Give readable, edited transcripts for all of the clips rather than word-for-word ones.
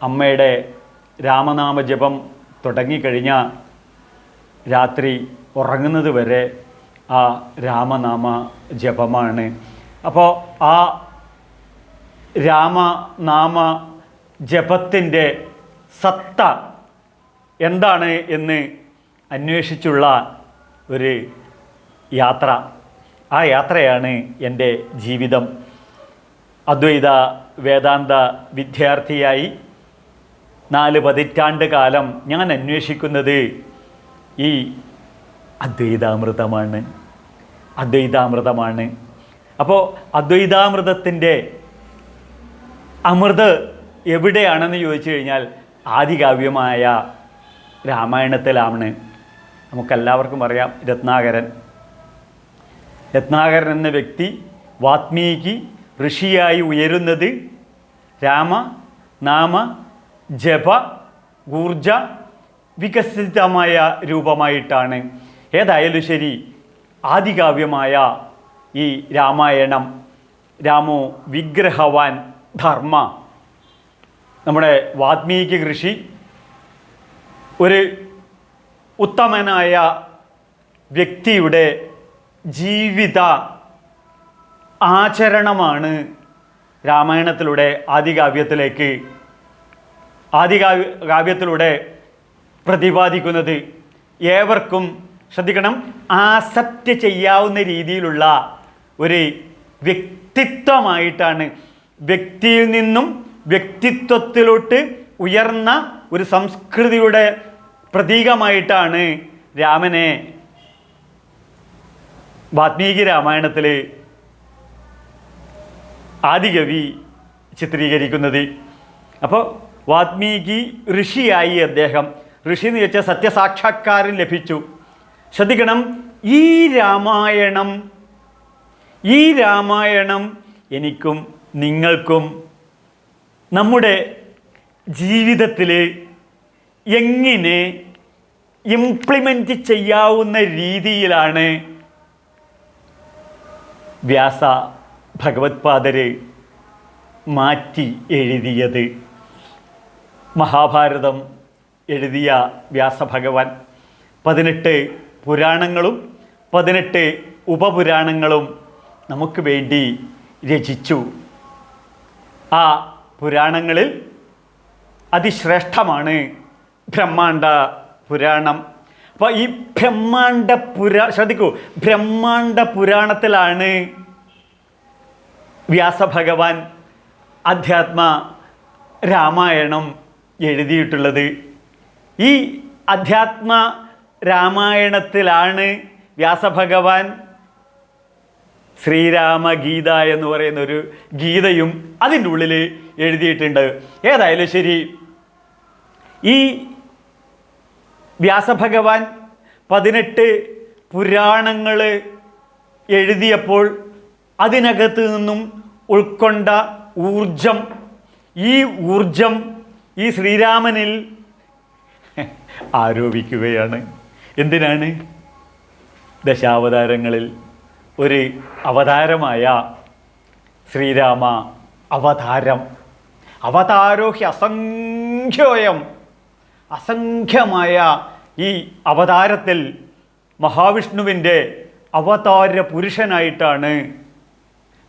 അമ്മയുടെ രാമനാമജപം തുടങ്ങിക്കഴിഞ്ഞ രാത്രി ഉറങ്ങുന്നത് വരെ ആ രാമനാമ ജപമാണ്. അപ്പോൾ ആ രാമനാമ ജപത്തിൻ്റെ സത്ത എന്താണ് എന്ന് അന്വേഷിച്ചുള്ള ഒരു യാത്ര. ആ യാത്രയാണ് എൻ്റെ ജീവിതം. അദ്വൈത വേദാന്ത വിദ്യാർത്ഥിയായി 4 പതിറ്റാണ്ട് കാലം ഞാൻ അന്വേഷിക്കുന്നത് ഈ അദ്വൈതാമൃതമാണ്. അപ്പോൾ അദ്വൈതാമൃതത്തിൻ്റെ അമൃത് എവിടെയാണെന്ന് ചോദിച്ചു കഴിഞ്ഞാൽ ആദികാവ്യമായ രാമായണത്തിലാണ്. നമുക്കെല്ലാവർക്കും അറിയാം രത്നാകരൻ എന്ന വ്യക്തി വാത്മീകി ഋഷിയായി ഉയരുന്നത് രാമ നാമ ജപ ഊർജ വികസിതമായ രൂപമായിട്ടാണ്. ഏതായാലും ശരി, ആദികാവ്യമായ ഈ രാമായണം, രാമോ വിഗ്രഹവാൻ ധർമ്മ, നമ്മുടെ വാത്മീകി ഋഷി ഒരു ഉത്തമനായ വ്യക്തിയുടെ ജീവിത ആചരണമാണ് രാമായണത്തിലൂടെ ആദികാവ്യത്തിലൂടെ പ്രതിപാദിക്കുന്നത്. ഏവർക്കും ശ്രദ്ധിക്കണം, ആക്സെപ്റ്റ് ചെയ്യാവുന്ന രീതിയിലുള്ള ഒരു വ്യക്തിത്വമായിട്ടാണ്, വ്യക്തിയിൽ നിന്നും വ്യക്തിത്വത്തിലോട്ട് ഉയർന്ന ഒരു സംസ്കൃതിയുടെ പ്രതീകമായിട്ടാണ് രാമനെ വാത്മീകി രാമായണത്തിൽ ആദികവി ചിത്രീകരിക്കുന്നത്. അപ്പോൾ വാത്മീകി ഋഷിയായി അദ്ദേഹം, ഋഷി എന്ന് വെച്ചാൽ സത്യസാക്ഷാത്കാരം ലഭിച്ചു. ശ്രദ്ധിക്കണം, ഈ രാമായണം എനിക്കും നിങ്ങൾക്കും നമ്മുടെ ജീവിതത്തിൽ എങ്ങനെ ഇംപ്ലിമെൻ്റ് ചെയ്യാവുന്ന രീതിയിലാണ് വ്യാസ ഭഗവത്പാദര് മാറ്റി എഴുതിയത്. മഹാഭാരതം എഴുതിയ വ്യാസഭഗവാൻ 18 പുരാണങ്ങളും 18 ഉപപുരാണങ്ങളും നമുക്ക് വേണ്ടി രചിച്ചു. ആ പുരാണങ്ങളിൽ അതിശ്രേഷ്ഠമാണ് ബ്രഹ്മാണ്ഡ പുരാണം. അപ്പോൾ ഈ ബ്രഹ്മാണ്ഡ പുരാണത്തിലാണ് വ്യാസഭഗവാൻ അധ്യാത്മ രാമായണം എഴുതിയിട്ടുള്ളത്. ഈ അധ്യാത്മ രാമായണത്തിലാണ് വ്യാസഭഗവാൻ ശ്രീരാമഗീത എന്ന് പറയുന്ന ഒരു ഗീതയും അതിൻ്റെ ഉള്ളിൽ എഴുതിയിട്ടുണ്ട്. ഏതായാലും ശരി, ഈ വ്യാസഭഗവാൻ 18 പുരാണങ്ങൾ എഴുതിയപ്പോൾ അതിനകത്ത് നിന്നും ഉൾക്കൊണ്ട ഊർജം ഈ ശ്രീരാമനിൽ ആരോപിക്കുകയാണ്. എന്തിനാണ്? ദശാവതാരങ്ങളിൽ ഒരു അവതാരമായ ശ്രീരാമ അവതാരോ ഹി അസംഖ്യമായ ഈ അവതാരത്തിൽ മഹാവിഷ്ണുവിൻ്റെ അവതാര പുരുഷനായിട്ടാണ്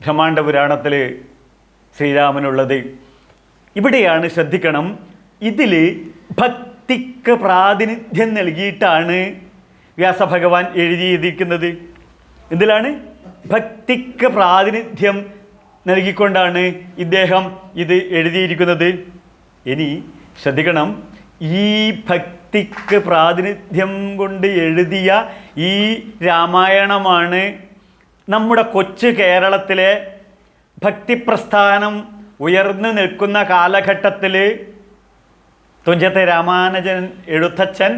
ബ്രഹ്മാണ്ഡ പുരാണത്തിൽ ശ്രീരാമനുള്ളത്. ഇവിടെയാണ് ശ്രദ്ധിക്കണം, ഇതിൽ ഭക്തിക്ക് പ്രാതിനിധ്യം നൽകിയിട്ടാണ് വ്യാസഭഗവാൻ എഴുതിയിരിക്കുന്നത്. എന്തിലാണ്? ഭക്തിക്ക് പ്രാതിനിധ്യം നൽകിക്കൊണ്ടാണ് ഇദ്ദേഹം ഇത് എഴുതിയിരിക്കുന്നത്. ഇനി ശ്രദ്ധിക്കണം, ഈ ഭക്തിക്ക് പ്രാതിനിധ്യം കൊണ്ട് എഴുതിയ ഈ രാമായണമാണ് നമ്മുടെ കൊച്ചു കേരളത്തിലെ ഭക്തിപ്രസ്ഥാനം ഉയർന്നു നിൽക്കുന്ന കാലഘട്ടത്തിൽ തുഞ്ചത്തെ രാമാനുജൻ എഴുത്തച്ഛൻ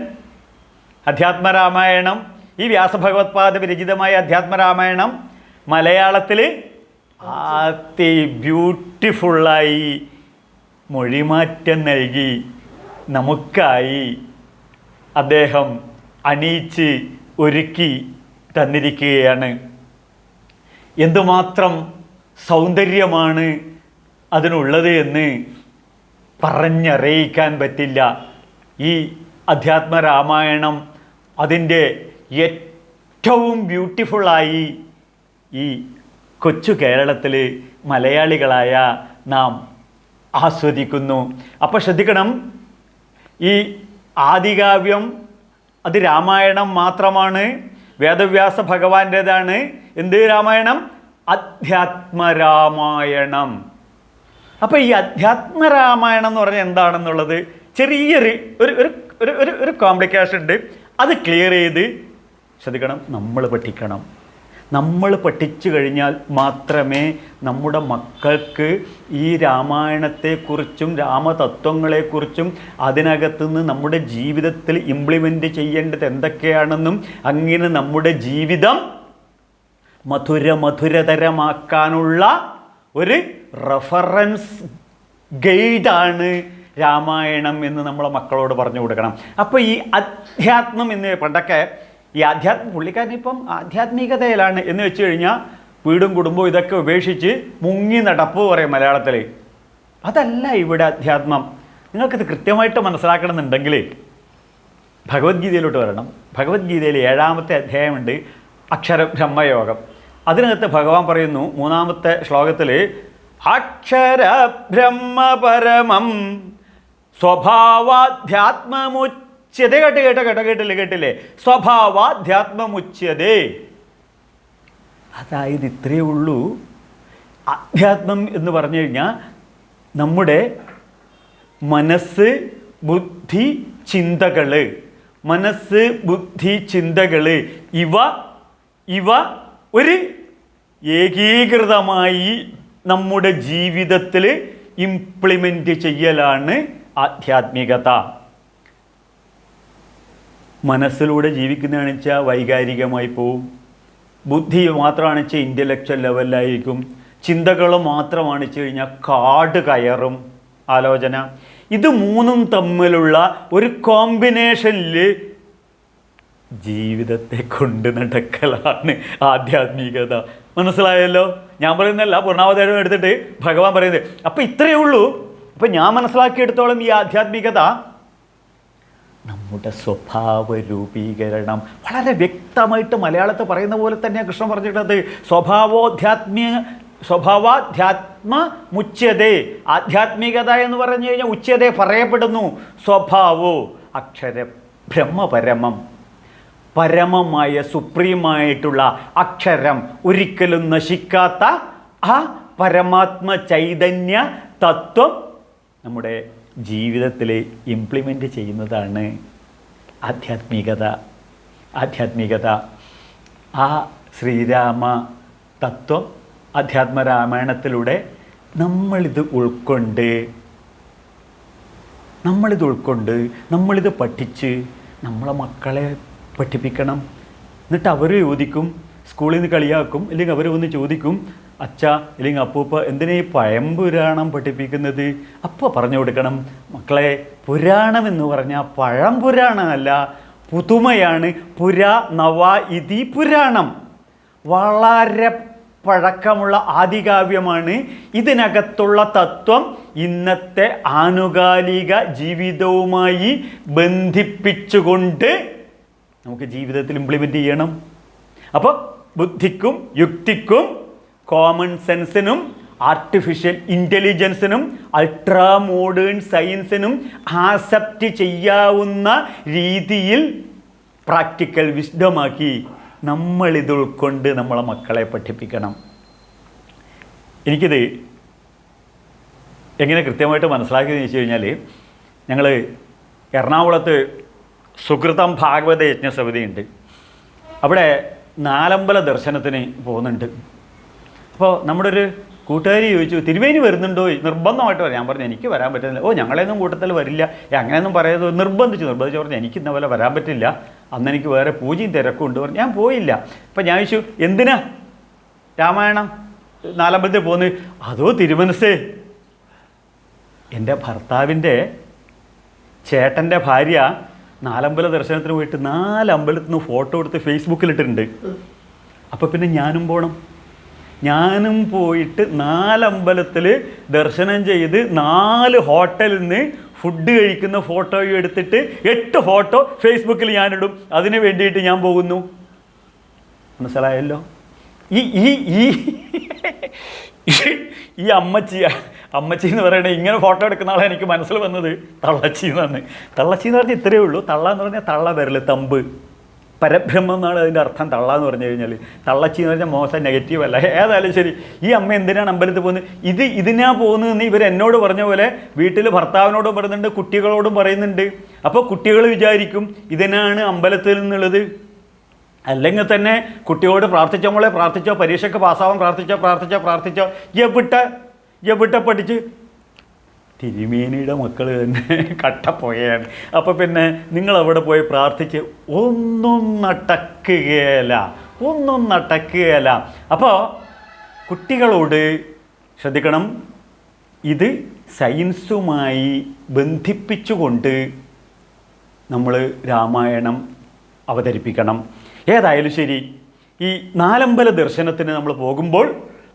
അധ്യാത്മരാമായണം, ഈ വ്യാസഭഗവത്പാദ വിരചിതമായ അധ്യാത്മരാമായണം മലയാളത്തിൽ ബ്യൂട്ടിഫുള്ളായി മൊഴിമാറ്റം നൽകി നമുക്കായി അദ്ദേഹം അണിയിച്ച് ഒരുക്കി തന്നിരിക്കുകയാണ്. എന്തുമാത്രം സൗന്ദര്യമാണ് അതിനുള്ളത് എന്ന് പറഞ്ഞറിയിക്കാൻ പറ്റില്ല. ഈ അധ്യാത്മരാമായണം അതിൻ്റെ ഏറ്റവും ബ്യൂട്ടിഫുള്ളായി ഈ കൊച്ചു കേരളത്തിൽ മലയാളികളായ നാം ആസ്വദിക്കുന്നു. അപ്പോൾ ശ്രദ്ധിക്കണം, ഈ ആദികാവ്യം അത് രാമായണം മാത്രമാണ്, വേദവ്യാസ ഭഗവാന്റേതാണ്. എന്ത് രാമായണം? അധ്യാത്മരാമായണം. അപ്പോൾ ഈ അധ്യാത്മരാമായണം എന്ന് പറഞ്ഞാൽ എന്താണെന്നുള്ളത് ചെറിയൊരു ഒരു കോംപ്ലിക്കേഷൻ ഉണ്ട്. അത് ക്ലിയർ ചെയ്ത് ശ്രദ്ധിക്കണം. നമ്മൾ പഠിക്കണം. നമ്മൾ പഠിച്ചു കഴിഞ്ഞാൽ മാത്രമേ നമ്മുടെ മക്കൾക്ക് ഈ രാമായണത്തെക്കുറിച്ചും രാമതത്വങ്ങളെക്കുറിച്ചും അതിനകത്തുനിന്ന് നമ്മുടെ ജീവിതത്തിൽ ഇംപ്ലിമെൻ്റ് ചെയ്യേണ്ടത് എന്തൊക്കെയാണെന്നും അങ്ങനെ നമ്മുടെ ജീവിതം മധുരതരമാക്കാനുള്ള ഒരു റെഫറൻസ് ഗൈഡാണ് രാമായണം എന്ന് നമ്മളെ മക്കളോട് പറഞ്ഞു കൊടുക്കണം. അപ്പോൾ ഈ അധ്യാത്മം എന്ന് പണ്ടൊക്കെ ഈ പുള്ളിക്കാരൻ ഇപ്പം ആധ്യാത്മികതയിലാണ് എന്ന് വെച്ച് കഴിഞ്ഞാൽ വീടും കുടുംബവും ഇതൊക്കെ ഉപേക്ഷിച്ച് മുങ്ങി നടപ്പ് പറയും മലയാളത്തിൽ. അതല്ല ഇവിടെ അധ്യാത്മം. നിങ്ങൾക്കിത് കൃത്യമായിട്ട് മനസ്സിലാക്കണമെന്നുണ്ടെങ്കിൽ ഭഗവത്ഗീതയിലോട്ട് വരണം. ഭഗവത്ഗീതയിൽ 7-ാമത്തെ അധ്യായമുണ്ട്, അക്ഷരബ്രഹ്മയോഗം. അതിനകത്ത് ഭഗവാൻ പറയുന്നു 3-ാമത്തെ ശ്ലോകത്തിൽ, അക്ഷരബ്രഹ്മപരമം സ്വഭാവാധ്യാത്മമുച്യതേ. കേട്ടില്ലേ? സ്വഭാവാധ്യാത്മമുച്യതേ. അതായത് ഇത്രയേ ഉള്ളൂ. അധ്യാത്മം എന്ന് പറഞ്ഞു കഴിഞ്ഞാൽ നമ്മുടെ മനസ്സ്, ബുദ്ധി, ചിന്തകൾ, ഇവ ഒരു ഏകീകൃതമായി നമ്മുടെ ജീവിതത്തിൽ ഇംപ്ലിമെൻ്റ് ചെയ്യലാണ് ആധ്യാത്മികത. മനസ്സിലൂടെ ജീവിക്കുന്നതാണെന്ന് വെച്ചാൽ വൈകാരികമായി പോവും, ബുദ്ധി മാത്രമാണെന്ന് വെച്ചാൽ ഇൻ്റലക്ച്വൽ ലെവലിലായിരിക്കും, ചിന്തകൾ മാത്രമാണ് വെച്ച് കഴിഞ്ഞാൽ കാട് കയറും ആലോചന. ഇത് മൂന്നും തമ്മിലുള്ള ഒരു കോമ്പിനേഷനിൽ ജീവിതത്തെ കൊണ്ട് നടക്കലാണ് ആധ്യാത്മികത. മനസ്സിലായല്ലോ? ഞാൻ പറയുന്നതല്ല, പൂർണ്ണാവതാരം എടുത്തിട്ട് ഭഗവാൻ പറയുന്നത്. അപ്പം ഇത്രയേ ഉള്ളൂ. അപ്പം ഞാൻ മനസ്സിലാക്കിയെടുത്തോളം ഈ ആധ്യാത്മികത നമ്മുടെ സ്വഭാവ രൂപീകരണം വളരെ വ്യക്തമായിട്ട് മലയാളത്തിൽ പറയുന്ന പോലെ തന്നെയാണ് കൃഷ്ണൻ പറഞ്ഞിട്ടുള്ളത്. സ്വഭാവാധ്യാത്മ മുച്യതേ. ആധ്യാത്മികത എന്ന് പറഞ്ഞു കഴിഞ്ഞാൽ ഉച്യതേ പറയപ്പെടുന്നു. സ്വഭാവോ അക്ഷര ബ്രഹ്മപരമം, പരമമായ സുപ്രീമായിട്ടുള്ള അക്ഷരം, ഒരിക്കലും നശിക്കാത്ത ആ പരമാത്മ ചൈതന്യ തത്വം നമ്മുടെ ജീവിതത്തിൽ ഇംപ്ലിമെൻ്റ് ചെയ്യുന്നതാണ് ആധ്യാത്മികത. ആ ശ്രീരാമ തത്വം അധ്യാത്മരാമായണത്തിലൂടെ നമ്മളിത് ഉൾക്കൊണ്ട് നമ്മളിത് പഠിച്ച് നമ്മളെ മക്കളെ പഠിപ്പിക്കണം. എന്നിട്ട് അവർ ചോദിക്കും, സ്കൂളിൽ നിന്ന് കളിയാക്കും, അല്ലെങ്കിൽ അവർ വന്ന് ചോദിക്കും, അച്ഛ അല്ലെങ്കിൽ അപ്പൂപ്പ എന്തിനാ ഈ പഴംപുരാണം പഠിപ്പിക്കുന്നത്? അപ്പോൾ പറഞ്ഞു കൊടുക്കണം, മക്കളെ പുരാണം എന്ന് പറഞ്ഞാൽ പഴംപുരാണമല്ല, പുതുമയാണ്. നവ ഇതി പുരാണം. വളരെ പഴക്കമുള്ള ആദികാവ്യമാണ്. ഇതിനകത്തുള്ള തത്വം ഇന്നത്തെ ആനുകാലിക ജീവിതവുമായി ബന്ധിപ്പിച്ചുകൊണ്ട് നമുക്ക് ജീവിതത്തിൽ ഇംപ്ലിമെൻ്റ് ചെയ്യണം. അപ്പോൾ ബുദ്ധിക്കും യുക്തിക്കും കോമൺ സെൻസിനും ആർട്ടിഫിഷ്യൽ ഇൻ്റലിജൻസിനും അൾട്രാ മോഡേൺ സയൻസിനും ആക്സെപ്റ്റ് ചെയ്യാവുന്ന രീതിയിൽ പ്രാക്ടിക്കൽ വിസ്ഡമാക്കി നമ്മളിത് ഉൾക്കൊണ്ട് നമ്മളെ മക്കളെ പഠിപ്പിക്കണം. എനിക്കിത് എങ്ങനെ കൃത്യമായിട്ട് മനസ്സിലാക്കിയെന്ന് വെച്ച് കഴിഞ്ഞാൽ, ഞങ്ങൾ എറണാകുളത്ത് സുകൃതം ഭാഗവത യജ്ഞസമിതിയുണ്ട്. അവിടെ നാലമ്പല ദർശനത്തിന് പോകുന്നുണ്ട്. അപ്പോൾ നമ്മുടെ ഒരു കൂട്ടുകാരി ചോദിച്ചു, തിരുവേനി വരുന്നുണ്ടോ? നിർബന്ധമായിട്ട് വരാം. ഞാൻ പറഞ്ഞു എനിക്ക് വരാൻ പറ്റുന്നില്ല. ഞങ്ങളെയൊന്നും കൂട്ടത്തിൽ വരില്ല, അങ്ങനെയൊന്നും പറയുന്നത് നിർബന്ധിച്ചു പറഞ്ഞു എനിക്ക് ഇന്ന പോലെ വരാൻ പറ്റില്ല, അന്ന് എനിക്ക് വേറെ പൂജയും തിരക്കും ഉണ്ട് പറഞ്ഞു. ഞാൻ പോയില്ല. അപ്പം ഞാൻ ചോദിച്ചു, എന്തിനാ രാമായണം നാലമ്പലത്തിൽ പോകുന്നത്? അതോ തിരുമനസ്സേ, എൻ്റെ ഭർത്താവിൻ്റെ ചേട്ടൻ്റെ ഭാര്യ നാലമ്പല ദർശനത്തിന് പോയിട്ട് 4 അമ്പലത്തിൽ നിന്ന് ഫോട്ടോ എടുത്ത് ഫേസ്ബുക്കിലിട്ടിട്ടുണ്ട്. അപ്പോൾ പിന്നെ ഞാനും പോകണം. ഞാനും പോയിട്ട് 4 അമ്പലത്തിൽ ദർശനം ചെയ്ത് 4 ഹോട്ടലിൽ നിന്ന് ഫുഡ് കഴിക്കുന്ന ഫോട്ടോയും എടുത്തിട്ട് 8 ഫോട്ടോ ഫേസ്ബുക്കിൽ ഞാനിടും. അതിന് വേണ്ടിയിട്ട് ഞാൻ പോകുന്നു. മനസ്സിലായല്ലോ? ഈ ഈ ഈ ഈ അമ്മച്ചി എന്ന് പറയണേ, ഇങ്ങനെ ഫോട്ടോ എടുക്കുന്ന ആളെ എനിക്ക് മനസ്സിൽ വന്നത് തള്ളച്ചി എന്നാണ്. തള്ളച്ചി എന്ന് പറഞ്ഞാൽ ഇത്രയേ ഉള്ളൂ. തള്ള എന്ന് പറഞ്ഞാൽ തള്ള വരല്, തമ്പ്, പരബ്രഹ്മം എന്നാണ് അതിൻ്റെ അർത്ഥം. തള്ള എന്ന് പറഞ്ഞു കഴിഞ്ഞാൽ തള്ളച്ചി എന്ന് പറഞ്ഞാൽ മോശം, നെഗറ്റീവ് അല്ല. ഏതായാലും ശരി, ഈ അമ്മ എന്തിനാണ് അമ്പലത്തിൽ പോകുന്നത്? ഇതിനാ പോകുന്നതെന്ന് ഇവർ എന്നോട് പറഞ്ഞ പോലെ വീട്ടിൽ ഭർത്താവിനോടും പറയുന്നുണ്ട്, കുട്ടികളോടും പറയുന്നുണ്ട്. അപ്പോൾ കുട്ടികൾ വിചാരിക്കും ഇതിനാണ് അമ്പലത്തിൽ നിന്നുള്ളത്. അല്ലെങ്കിൽ തന്നെ കുട്ടിയോട് പ്രാർത്ഥിച്ചോ മോളെ, പ്രാർത്ഥിച്ചോ, പരീക്ഷയ്ക്ക് പാസ്സാവാൻ പ്രാർത്ഥിച്ചോ. എവിടെ പഠിച്ച് തിരുമേനിയുടെ മക്കൾ തന്നെ കട്ടപ്പോയാണ്. അപ്പോൾ പിന്നെ നിങ്ങളവിടെ പോയി പ്രാർത്ഥിച്ച് ഒന്നും നടക്കുകയില്ല. അപ്പോൾ കുട്ടികളോട് ശ്രദ്ധിക്കണം, ഇത് സയൻസുമായി ബന്ധിപ്പിച്ചുകൊണ്ട് നമ്മൾ രാമായണം അവതരിപ്പിക്കണം. ഏതായാലും ശരി, ഈ 4 അമ്പല ദർശനത്തിന് നമ്മൾ പോകുമ്പോൾ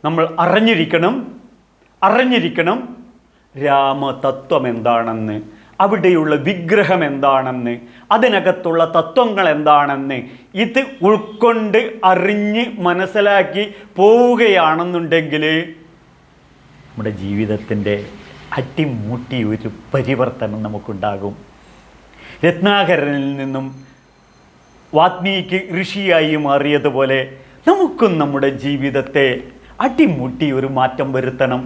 നമ്മൾ അറിഞ്ഞിരിക്കണം രാമതത്വം എന്താണെന്ന്, അവിടെയുള്ള വിഗ്രഹം എന്താണെന്ന്, അതിനകത്തുള്ള തത്വങ്ങൾ എന്താണെന്ന്. ഇത് ഉൾക്കൊണ്ട് അറിഞ്ഞ് മനസ്സിലാക്കി പോവുകയാണെന്നുണ്ടെങ്കിൽ നമ്മുടെ ജീവിതത്തിൻ്റെ അട്ടിമുട്ടി ഒരു പരിവർത്തനം നമുക്കുണ്ടാകും. രത്നാകരനിൽ നിന്നും വാത്മീകി ഋഷിയായി മാറിയതുപോലെ നമുക്കും നമ്മുടെ ജീവിതത്തെ അട്ടിമുട്ടി ഒരു മാറ്റം വരുത്തണം.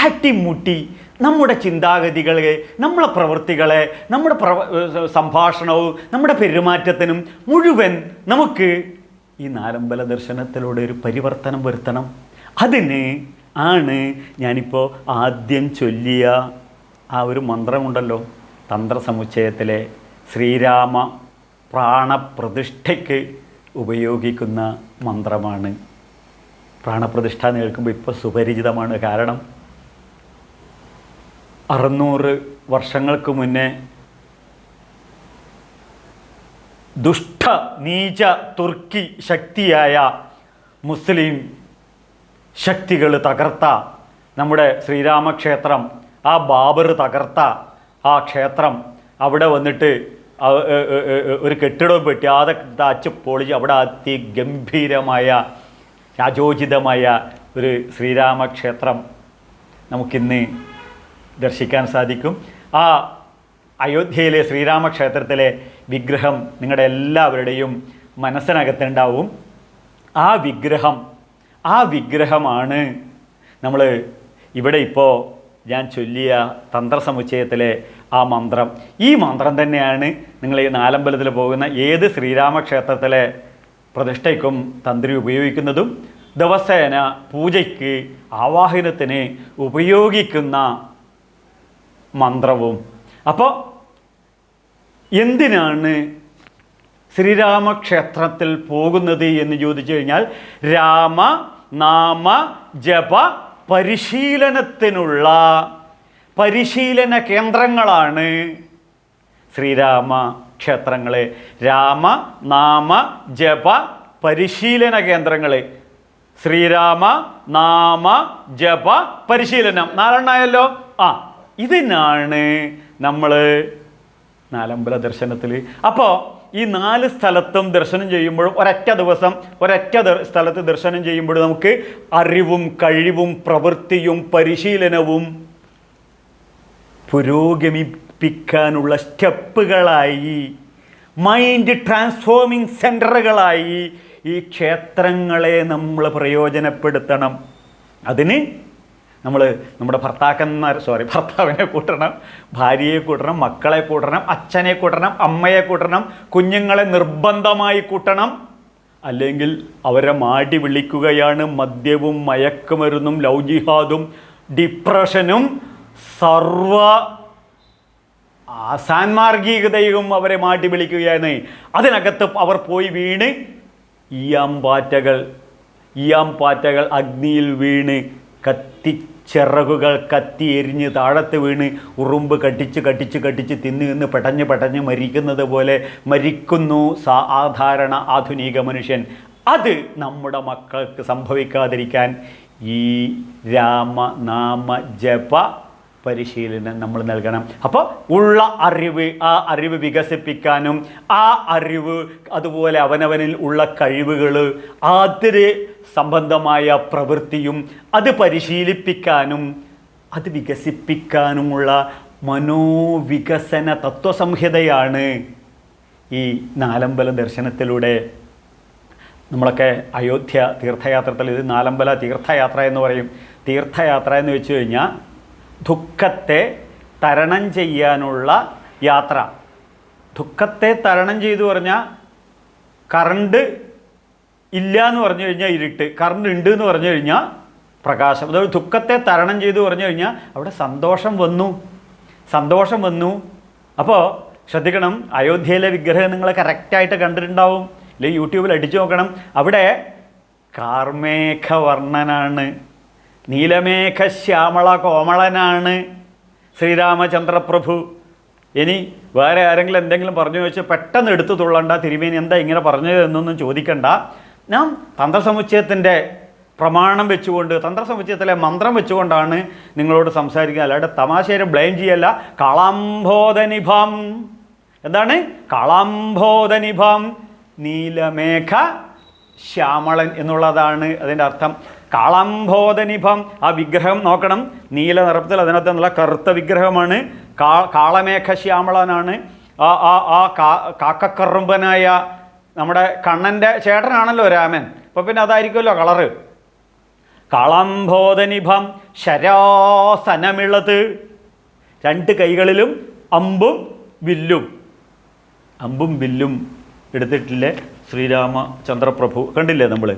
അട്ടിമുട്ടി നമ്മുടെ ചിന്താഗതികളെ, നമ്മുടെ പ്രവൃത്തികളെ, നമ്മുടെ സംഭാഷണവും നമ്മുടെ പെരുമാറ്റത്തിനും മുഴുവൻ നമുക്ക് ഈ 4 അമ്പല ദർശനത്തിലൂടെ ഒരു പരിവർത്തനം വരുത്തണം. അതിന് ആണ് ഞാനിപ്പോൾ ആദ്യം ചൊല്ലിയ ആ ഒരു മന്ത്രമുണ്ടല്ലോ, തന്ത്രസമുച്ചയത്തിലെ ശ്രീരാമ പ്രാണപ്രതിഷ്ഠയ്ക്ക് ഉപയോഗിക്കുന്ന മന്ത്രമാണ്. പ്രാണപ്രതിഷ്ഠ എന്ന് കേൾക്കുമ്പോൾ ഇപ്പോൾ സുപരിചിതമാണ്. കാരണം 600 വർഷങ്ങൾക്ക് മുന്നേ ദുഷ്ട നീച തുർക്കി ശക്തിയായ മുസ്ലിം ശക്തികൾ തകർത്ത നമ്മുടെ ശ്രീരാമക്ഷേത്രം, ആ ബാബർ തകർത്ത ആ ക്ഷേത്രം, അവിടെ വന്നിട്ട് ഒരു കെട്ടിടവും പെട്ടി അതൊക്കെ പൊളിച്ച് അവിടെ അതിഗംഭീരമായ രാജോചിതമായ ഒരു ശ്രീരാമക്ഷേത്രം നമുക്കിന്ന് ദർശിക്കാൻ സാധിക്കും. ആ അയോധ്യയിലെ ശ്രീരാമക്ഷേത്രത്തിലെ വിഗ്രഹം നിങ്ങളുടെ എല്ലാവരുടെയും മനസ്സിനകത്തുണ്ടാവും. ആ വിഗ്രഹമാണ് നമ്മൾ ഇവിടെ ഇപ്പോൾ ഞാൻ ചൊല്ലിയ തന്ത്രസമുച്ചയത്തിലെ ആ മന്ത്രം. ഈ മന്ത്രം തന്നെയാണ് നിങ്ങൾ ഈ 4 അമ്പലത്തിൽ പോകുന്ന ഏത് ശ്രീരാമക്ഷേത്രത്തിലെ പ്രതിഷ്ഠയ്ക്കും തന്ത്രി ഉപയോഗിക്കുന്നതും ദിവസേന പൂജയ്ക്ക് ആവാഹനത്തിന് ഉപയോഗിക്കുന്ന മന്ത്രവും. അപ്പോൾ എന്തിനാണ് ശ്രീരാമക്ഷേത്രത്തിൽ പോകുന്നത് എന്ന് ചോദിച്ചു കഴിഞ്ഞാൽ രാമനാമ ജപ പരിശീലനത്തിനുള്ള പരിശീലന കേന്ദ്രങ്ങളാണ് ശ്രീരാമ ക്ഷേത്രങ്ങളെ. രാമനാമ ജപ പരിശീലന കേന്ദ്രങ്ങൾ. ശ്രീരാമ നാമ ജപ പരിശീലനം 4 എണ്ണമായല്ലോ. ഇതിനാണ് നമ്മൾ 4 അമ്പല ദർശനത്തിൽ. അപ്പോൾ ഈ 4 സ്ഥലത്തും ദർശനം ചെയ്യുമ്പോഴും ഒരൊറ്റ സ്ഥലത്ത് ദർശനം ചെയ്യുമ്പോഴും നമുക്ക് അറിവും കഴിവും പ്രവൃത്തിയും പരിശീലനവും പുരോഗമിപ്പിക്കാനുള്ള സ്റ്റെപ്പുകളായി, മൈൻഡ് ട്രാൻസ്ഫോമിങ് സെൻറ്ററുകളായി ഈ ക്ഷേത്രങ്ങളെ നമ്മൾ പ്രയോജനപ്പെടുത്തണം. അതിന് നമ്മൾ നമ്മുടെ ഭർത്താവിനെ കൂട്ടണം, ഭാര്യയെ കൂട്ടണം, മക്കളെ കൂട്ടണം, അച്ഛനെ കൂട്ടണം, അമ്മയെ കൂട്ടണം, കുഞ്ഞുങ്ങളെ നിർബന്ധമായി കൂട്ടണം. അല്ലെങ്കിൽ അവരെ മാടി വിളിക്കുകയാണ് മദ്യവും മയക്കുമരുന്നും ലവ് ജിഹാദും ഡിപ്രഷനും സർവ സാൻമാർഗികതയും അവരെ മാറ്റി വിളിക്കുകയാണ്. അതിനകത്ത് അവർ പോയി വീണ് ഈയാംപാറ്റകൾ അഗ്നിയിൽ വീണ് ചിറകുകൾ കത്തി എരിഞ്ഞ് താഴത്ത് വീണ് ഉറുമ്പ് കടിച്ച് തിന്ന് പെട്ടഞ്ഞ് മരിക്കുന്നത് പോലെ മരിക്കുന്നു സാധാരണ ആധുനിക മനുഷ്യൻ. അത് നമ്മുടെ മക്കൾക്ക് സംഭവിക്കാതിരിക്കാൻ ഈ രാമനാമ ജപ പരിശീലനം നമ്മൾ നൽകണം. അപ്പോൾ ഉള്ള അറിവ്, ആ അറിവ് വികസിപ്പിക്കാനും ആ അറിവ് അതുപോലെ അവനവനിൽ ഉള്ള കഴിവുകൾ, അതിന് സംബന്ധമായ പ്രവൃത്തിയും അത് പരിശീലിപ്പിക്കാനും അത് വികസിപ്പിക്കാനുമുള്ള മനോവികസന തത്വസംഹിതയാണ് ഈ നാലമ്പല ദർശനത്തിലൂടെ. നമ്മളൊക്കെ അയോധ്യ തീർത്ഥയാത്രത്തിൽ ഇത് നാലമ്പല തീർത്ഥയാത്ര എന്ന് പറയും. തീർത്ഥയാത്ര എന്ന് വെച്ച് കഴിഞ്ഞാൽ ദുഃഖത്തെ തരണം ചെയ്യാനുള്ള യാത്ര. ദുഃഖത്തെ തരണം ചെയ്തു പറഞ്ഞാൽ കറണ്ട് ഇല്ല എന്ന് പറഞ്ഞു കഴിഞ്ഞാൽ ഇരുട്ട്, കറണ്ട് ഉണ്ട് എന്ന് പറഞ്ഞു കഴിഞ്ഞാൽ പ്രകാശം. അതായത് ദുഃഖത്തെ തരണം ചെയ്തു പറഞ്ഞു കഴിഞ്ഞാൽ അവിടെ സന്തോഷം വന്നു. അപ്പോൾ ശ്രദ്ധിക്കണം, അയോധ്യയിലെ വിഗ്രഹം നിങ്ങൾ കറക്റ്റായിട്ട് കണ്ടിട്ടുണ്ടാവും, അല്ലെങ്കിൽ യൂട്യൂബിൽ അടിച്ചു നോക്കണം. അവിടെ കാർമേഘവർണ്ണനാണ്, നീലമേഘ ശ്യാമള കോമളനാണ് ശ്രീരാമചന്ദ്രപ്രഭു. ഇനി വേറെ ആരെങ്കിലും എന്തെങ്കിലും പറഞ്ഞു വെച്ച് പെട്ടെന്ന് എടുത്തു തുള്ളണ്ട, തിരുമേനി എന്താ ഇങ്ങനെ പറഞ്ഞത് എന്നൊന്നും ചോദിക്കണ്ട. ഞാൻ തന്ത്രസമുച്ചയത്തിൻ്റെ പ്രമാണം വെച്ചുകൊണ്ട്, തന്ത്രസമുച്ചയത്തിലെ മന്ത്രം വെച്ചുകൊണ്ടാണ് നിങ്ങളോട് സംസാരിക്കുക, അല്ലാതെ തമാശയെ ബ്ലെയിം ചെയ്യല്ല. കാളാംബോധനിഭം, എന്താണ് കാളാംബോധനിഭം നീലമേഘ ശ്യാമളൻ എന്നുള്ളതാണ് അതിൻ്റെ അർത്ഥം. കാളാംബോധനിഭം, ആ വിഗ്രഹം നോക്കണം, നീല നിറത്തിൽ, അതിനകത്ത് നല്ല കറുത്ത വിഗ്രഹമാണ്. കാളമേഘ ശ്യാമളനാണ്. ആ കാക്കക്കറുമ്പനായ നമ്മുടെ കണ്ണൻ്റെ ചേട്ടനാണല്ലോ രാമൻ, അപ്പോൾ പിന്നെ അതായിരിക്കുമല്ലോ കളറ്. കാളാംബോധനിഭം ശരാസനമിളത്, രണ്ട് കൈകളിലും അമ്പും വില്ലും എടുത്തിട്ടില്ലേ ശ്രീരാമചന്ദ്രപ്രഭു, കണ്ടില്ലേ നമ്മൾ,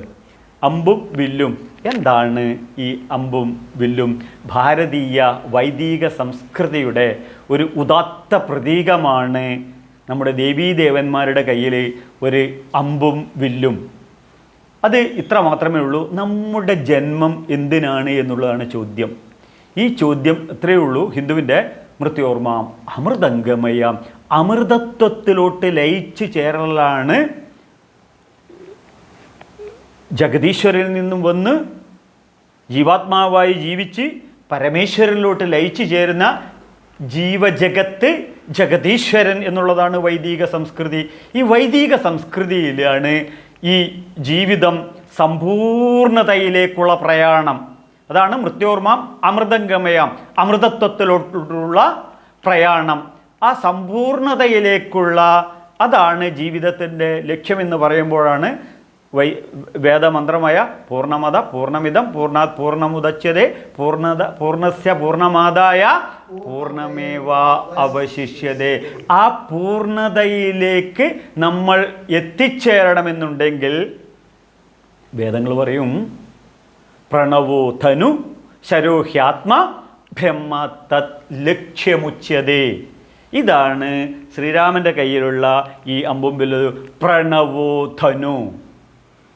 അമ്പും വില്ലും. എന്താണ് ഈ അമ്പും വില്ലും? ഭാരതീയ വൈദിക സംസ്കൃതിയുടെ ഒരു ഉദാത്ത പ്രതീകമാണ് നമ്മുടെ ദേവീദേവന്മാരുടെ കയ്യിൽ ഒരു അമ്പും വില്ലും. അത് ഇത്ര മാത്രമേ ഉള്ളൂ. നമ്മുടെ ജന്മം എന്തിനാണ് എന്നുള്ളതാണ് ചോദ്യം. ഈ ചോദ്യം ഇത്രയേ ഉള്ളൂ. ഹിന്ദുവിൻ്റെ മൃത്യോർമാം അമൃതംഗമയ, അമൃതത്വത്തിലോട്ട് ലയിച്ചു ചേരലാണ് ജഗദീശ്വരനിൽ നിന്നും വന്ന് ജീവാത്മാവായി ജീവിച്ച് പരമേശ്വരനിലോട്ട് ലയിച്ചു ചേരുന്ന ജീവജഗത്ത് ജഗദീശ്വരൻ എന്നുള്ളതാണ് വൈദിക സംസ്കൃതി. ഈ വൈദിക സംസ്കൃതിയിലാണ് ഈ ജീവിതം സമ്പൂർണതയിലേക്കുള്ള പ്രയാണം. അതാണ് മൃത്യോർമാം അമൃതംഗമയാം, അമൃതത്വത്തിലോട്ടുള്ള പ്രയാണം. ആ സമ്പൂർണതയിലേക്കുള്ള, അതാണ് ജീവിതത്തിൻ്റെ ലക്ഷ്യമെന്ന് പറയുമ്പോഴാണ് വേദമന്ത്രമായ പൂർണ്ണമത പൂർണ്ണമിദം പൂർണ്ണാത് പൂർണ്ണമുദച്യതേ പൂർണ്ണസ്യ പൂർണ്ണമാദായ പൂർണ്ണമേവ അവശിഷ്യതേ. ആ പൂർണ്ണതയിലേക്ക് നമ്മൾ എത്തിച്ചേരണമെന്നുണ്ടെങ്കിൽ വേദങ്ങൾ പറയും പ്രണവോ ധനു ശരോഹ്യാത്മ ബ്രഹ്മ തത് ലക്ഷ്യമുച്യതേ. ഇതാണ് ശ്രീരാമൻ്റെ കയ്യിലുള്ള ഈ അമ്പും വില്ലും. പ്രണവോ ധനു,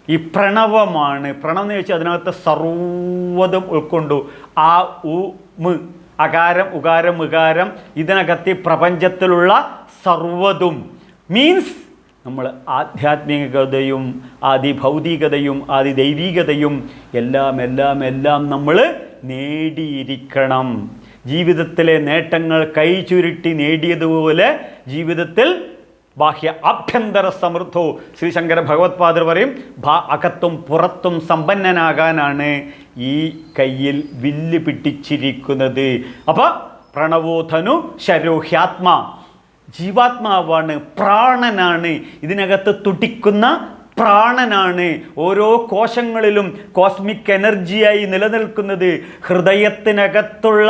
ഈ പ്രണവമാണ്. പ്രണം എന്ന് ചോദിച്ചാൽ അതിനകത്ത് സർവ്വതും ഉൾക്കൊണ്ടു. ആ ഉ മ്, അകാരം ഉകാരം വികാരം, ഇതിനകത്ത് പ്രപഞ്ചത്തിലുള്ള സർവ്വതും മീൻസ് നമ്മൾ ആധ്യാത്മികതയും ആദിഭൗതികതയും ആദിദൈവികതയും എല്ലാം നമ്മൾ നേടിയിരിക്കണം. ജീവിതത്തിലെ നേട്ടങ്ങൾ കൈ ചുരുട്ടി നേടിയതുപോലെ ജീവിതത്തിൽ ബാഹ്യ ആഭ്യന്തര സമൃദ്ധോ, ശ്രീ ശങ്കര ഭഗവത്പാദർ പറയും, അകത്തും പുറത്തും സമ്പന്നനാകാനാണ് ഈ കയ്യിൽ വില്ല് പിടിച്ചിരിക്കുന്നത്. അപ്പോൾ പ്രണവോധനു ശരോഹ്യാത്മ, ജീവാത്മാവാണ്, പ്രാണനാണ്, ഇതിനകത്ത് തുടിക്കുന്ന പ്രാണനാണ്. ഓരോ കോശങ്ങളിലും കോസ്മിക് എനർജിയായി നിലനിൽക്കുന്നത് ഹൃദയത്തിനകത്തുള്ള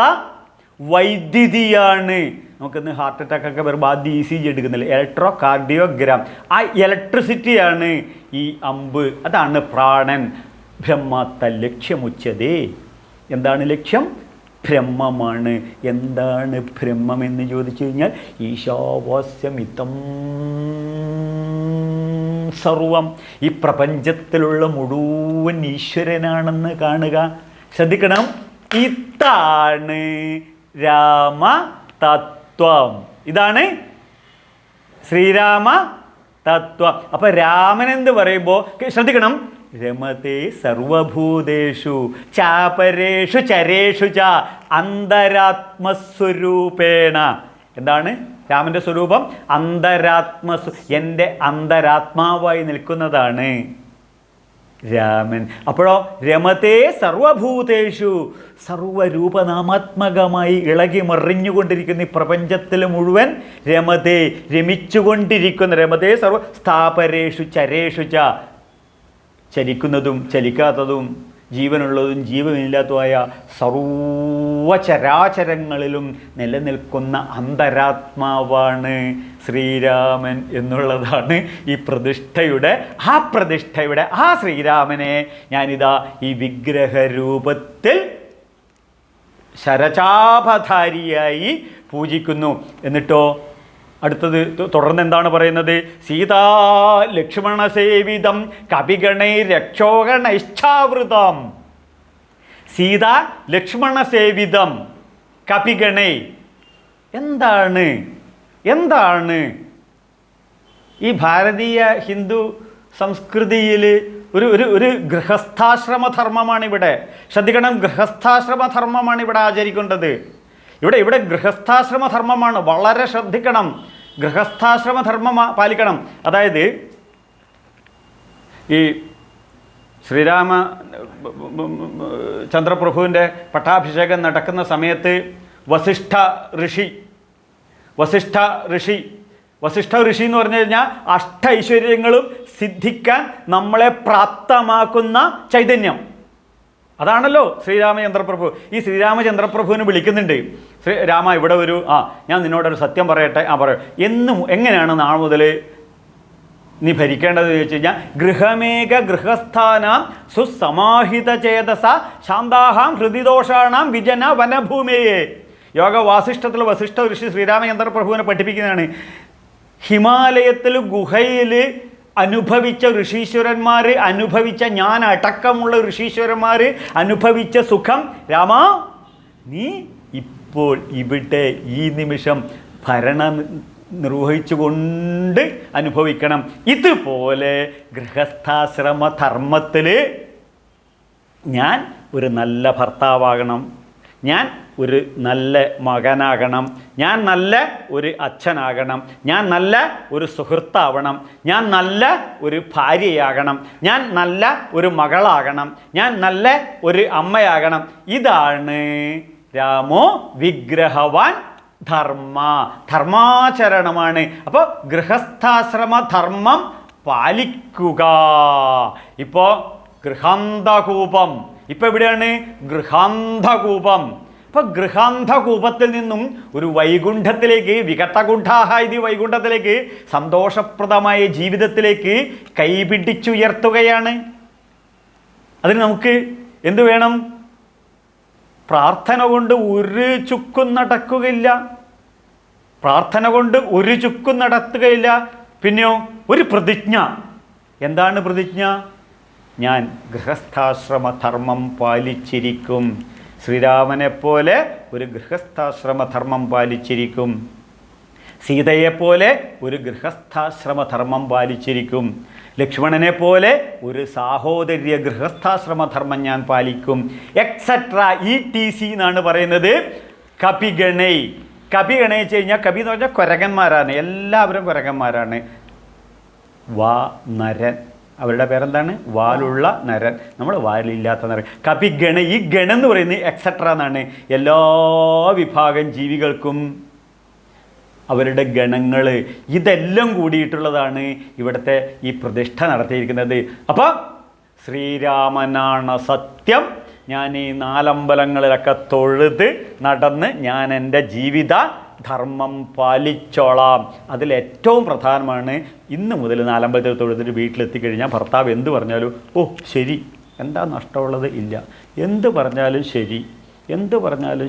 വൈദ്യുതിയാണ്. നമുക്കിന്ന് ഹാർട്ട് അറ്റാക്ക് ഒക്കെ വരുമ്പോൾ ആദ്യം ECG എടുക്കുന്നില്ല, ഇലക്ട്രോ കാർഡിയോഗ്രാം. ആ ഇലക്ട്രിസിറ്റിയാണ് ഈ അമ്പ്, അതാണ് പ്രാണൻ. ബ്രഹ്മത്ത ലക്ഷ്യമുച്ചതേ. എന്താണ് ലക്ഷ്യം? ബ്രഹ്മമാണ്. എന്താണ് ബ്രഹ്മം എന്ന് ചോദിച്ചു കഴിഞ്ഞാൽ ഈശാവാസ്യമിതം സർവം, ഈ പ്രപഞ്ചത്തിലുള്ള മുഴുവൻ ഈശ്വരനാണെന്ന് കാണുക. ശ്രദ്ധിക്കണം, ഇതാണ് രാമ തത്വം. ഇതാണ് ശ്രീരാമ തത്വം. അപ്പം രാമൻ എന്ന് പറയുമ്പോൾ ശ്രദ്ധിക്കണം, രമതേ സർവഭൂതേഷു ചാപരേഷു ചരേഷു ച അന്തരാത്മസ്വരൂപേണ. എന്താണ് രാമൻ്റെ സ്വരൂപം? എൻ്റെ അന്തരാത്മാവായി നിൽക്കുന്നതാണ് രാമൻ. അപ്പോഴോ രമതേ സർവഭൂതേഷു, സർവരൂപനാമാത്മകമായി ഇളകി മറിഞ്ഞുകൊണ്ടിരിക്കുന്ന ഈ പ്രപഞ്ചത്തിൽ മുഴുവൻ രമതേ, രമിച്ചുകൊണ്ടിരിക്കുന്ന, രമതേ സർവ സ്ഥാപരേഷു ചരേഷു ച, ചലിക്കുന്നതും ചലിക്കാത്തതും ജീവനുള്ളതും ജീവനില്ലാത്തതുമായ സർവചരാചരങ്ങളിലും നിലനിൽക്കുന്ന അന്തരാത്മാവാണ് ശ്രീരാമൻ എന്നുള്ളതാണ് ഈ പ്രതിഷ്ഠയുടെ ആ ശ്രീരാമനെ ഞാനിതാ ഈ വിഗ്രഹരൂപത്തിൽ ശരചാപധാരിയായി പൂജിക്കുന്നു. എന്നിട്ടോ അടുത്തത് തുടർന്ന് എന്താണ് പറയുന്നത്? സീതാ ലക്ഷ്മണ സേവിതം കപിഗണൈ രക്ഷോഗണൈശ്ചാവൃതം. സീതാ ലക്ഷ്മണ സേവിതം കപിഗണൈ. എന്താണ് ഈ ഭാരതീയ ഹിന്ദു സംസ്കൃതിയിൽ ഒരു ഗൃഹസ്ഥാശ്രമധർമ്മമാണ് ഇവിടെ. ശ്രദ്ധിക്കണം, ഗൃഹസ്ഥാശ്രമധർമ്മമാണ് ഇവിടെ ആചരിക്കേണ്ടത്. ഇവിടെ ഗൃഹസ്ഥാശ്രമധർമ്മമാണ്. വളരെ ശ്രദ്ധിക്കണം, ഗൃഹസ്ഥാശ്രമധർമ്മം പാലിക്കണം. അതായത് ഈ ശ്രീരാമ ചന്ദ്രപ്രഭുവിൻ്റെ പട്ടാഭിഷേകം നടക്കുന്ന സമയത്ത് വസിഷ്ഠ ഋഷി എന്ന് പറഞ്ഞു കഴിഞ്ഞാൽ അഷ്ടൈശ്വര്യങ്ങളും സിദ്ധിക്കാൻ നമ്മളെ പ്രാപ്തമാക്കുന്ന ചൈതന്യം. അതാണല്ലോ ശ്രീരാമചന്ദ്രപ്രഭു. ഈ ശ്രീരാമചന്ദ്രപ്രഭുവിനെ വിളിക്കുന്നുണ്ട്, രാമ ഇവിടെ വരൂ, ഞാൻ നിന്നോടൊരു സത്യം പറയട്ടെ. പറയും. എങ്ങനെയാണ് നാളെ മുതൽ നീ ഭരിക്കേണ്ടത് ചോദിച്ചു കഴിഞ്ഞാൽ, ഗൃഹമേക ഗൃഹസ്ഥാനാം സുസമാഹിത ചേതസ ശാന്താഹാം ഹൃദിദോഷാണാം വിജന വനഭൂമിയെ. യോഗ വാസിഷ്ഠത്തിൽ വസിഷ്ഠ ഋഷി ശ്രീരാമചന്ദ്രപ്രഭുവിനെ പഠിപ്പിക്കുന്നതാണ്. ഹിമാലയത്തിൽ ഗുഹയിൽ അനുഭവിച്ച ഋഷീശ്വരന്മാർ, അനുഭവിച്ച ഞാൻ അടക്കമുള്ള ഋഷീശ്വരന്മാർ അനുഭവിച്ച സുഖം രാമ നീ ഇപ്പോൾ ഇവിടെ ഈ നിമിഷം ഭരണം നിർവഹിച്ചുകൊണ്ട് അനുഭവിക്കണം. ഇതുപോലെ ഗൃഹസ്ഥാശ്രമധർമ്മത്തിൽ ഞാൻ ഒരു നല്ല ഭർത്താവാകണം, ഞാൻ ഒരു നല്ല മകനാകണം, ഞാൻ നല്ല ഒരു അച്ഛനാകണം, ഞാൻ നല്ല ഒരു സുഹൃത്താവണം, ഞാൻ നല്ല ഒരു ഭാര്യയാകണം, ഞാൻ നല്ല ഒരു മകളാകണം, ഞാൻ നല്ല ഒരു അമ്മയാകണം. ഇതാണ് രാമോ വിഗ്രഹവാൻ ധർമാചരണമാണ്. അപ്പോൾ ഗൃഹസ്ഥാശ്രമധർമ്മം പാലിക്കുക. ഇപ്പോൾ ഗൃഹാന്തകൂപം, ഇപ്പോൾ എവിടെയാണ്? ഗൃഹാന്തകൂപം. അപ്പോൾ ഗൃഹാന്തകൂപത്തിൽ നിന്നും ഒരു വൈകുണ്ഠത്തിലേക്ക്, വികതകുണ്ഠാഹ ഇത് വൈകുണ്ഠത്തിലേക്ക്, സന്തോഷപ്രദമായ ജീവിതത്തിലേക്ക് കൈപിടിച്ചുയർത്തുകയാണ്. അതിന് നമുക്ക് എന്ത് വേണം? പ്രാർത്ഥന കൊണ്ട് ഒരു ചുക്കും നടക്കുകയില്ല. പിന്നെയോ ഒരു പ്രതിജ്ഞ. എന്താണ് പ്രതിജ്ഞ? ഞാൻ ഗൃഹസ്ഥാശ്രമധർമ്മം പാലിച്ചിരിക്കും. ശ്രീരാമനെപ്പോലെ ഒരു ഗൃഹസ്ഥാശ്രമധർമ്മം പാലിച്ചിരിക്കും. സീതയെപ്പോലെ ഒരു ഗൃഹസ്ഥാശ്രമധർമ്മം പാലിച്ചിരിക്കും. ലക്ഷ്മണനെ പോലെ ഒരു സാഹോദര്യ ഗൃഹസ്ഥാശ്രമധർമ്മം ഞാൻ പാലിക്കും. എക്സെട്ര ETC എന്നാണ് പറയുന്നത്. കപിഗണൈ വെച്ച് കഴിഞ്ഞാൽ, കപി എന്ന് പറഞ്ഞാൽ കുരങ്ങന്മാരാണ്, എല്ലാവരും കുരങ്ങന്മാരാണ്. നരൻ, അവരുടെ പേരെന്താണ്? വാലുള്ള നരൻ, നമ്മൾ വാലില്ലാത്ത നരൻ. കപിഗണ, ഈ ഗണം എന്ന് പറയുന്നത് എക്സെട്ര എന്നാണ്. എല്ലാ വിഭാഗം ജീവികൾക്കും അവരുടെ ഗണങ്ങൾ, ഇതെല്ലാം കൂടിയിട്ടുള്ളതാണ് ഇവിടുത്തെ ഈ പ്രതിഷ്ഠ നടത്തിയിരിക്കുന്നത്. അപ്പോൾ ശ്രീരാമനാണ് സത്യം. ഞാൻ ഈ 4 അമ്പലങ്ങളിലൊക്കെ തൊഴുത് നടന്ന് ഞാൻ എൻ്റെ ജീവിത ധർമ്മം പാലിച്ചോളാം. അതിലേറ്റവും പ്രധാനമാണ് ഇന്ന് മുതൽ 4 അമ്പലത്തിൽ തൊഴുതിട്ട് വീട്ടിലെത്തിക്കഴിഞ്ഞാൽ ഭർത്താവ് എന്ത് പറഞ്ഞാലും ശരി, എന്താ നഷ്ടമുള്ളത്? ഇല്ല. എന്ത് പറഞ്ഞാലും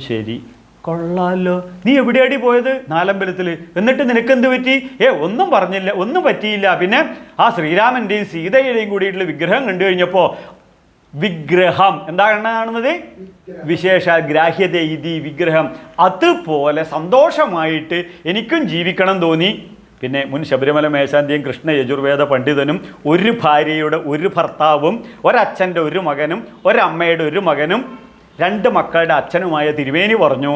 ശരി, കൊള്ളാലോ, നീ എവിടെയാടി പോയത്? 4 അമ്പലത്തിൽ. എന്നിട്ട് നിനക്കെന്ത് പറ്റി? ഒന്നും പറഞ്ഞില്ല, ഒന്നും പറ്റിയില്ല. പിന്നെ ആ ശ്രീരാമൻ്റെയും സീതയുടെയും കൂടിയിട്ടുള്ള വിഗ്രഹം കണ്ടു കഴിഞ്ഞപ്പോൾ, വിഗ്രഹം എന്താ കാണുന്നത്? വിശേഷ ഗ്രാഹ്യത ഇതി വിഗ്രഹം. അതുപോലെ സന്തോഷമായിട്ട് എനിക്കും ജീവിക്കണം തോന്നി. പിന്നെ മുൻ ശബരിമല മേശാന്തിയും കൃഷ്ണ യജുർവേദ പണ്ഡിതനും ഒരു ഭാര്യയുടെ ഒരു ഭർത്താവും ഒരച്ഛൻ്റെ ഒരു മകനും ഒരമ്മയുടെ ഒരു മകനും 2 മക്കളുടെ അച്ഛനുമായ തിരുമേനി പറഞ്ഞു,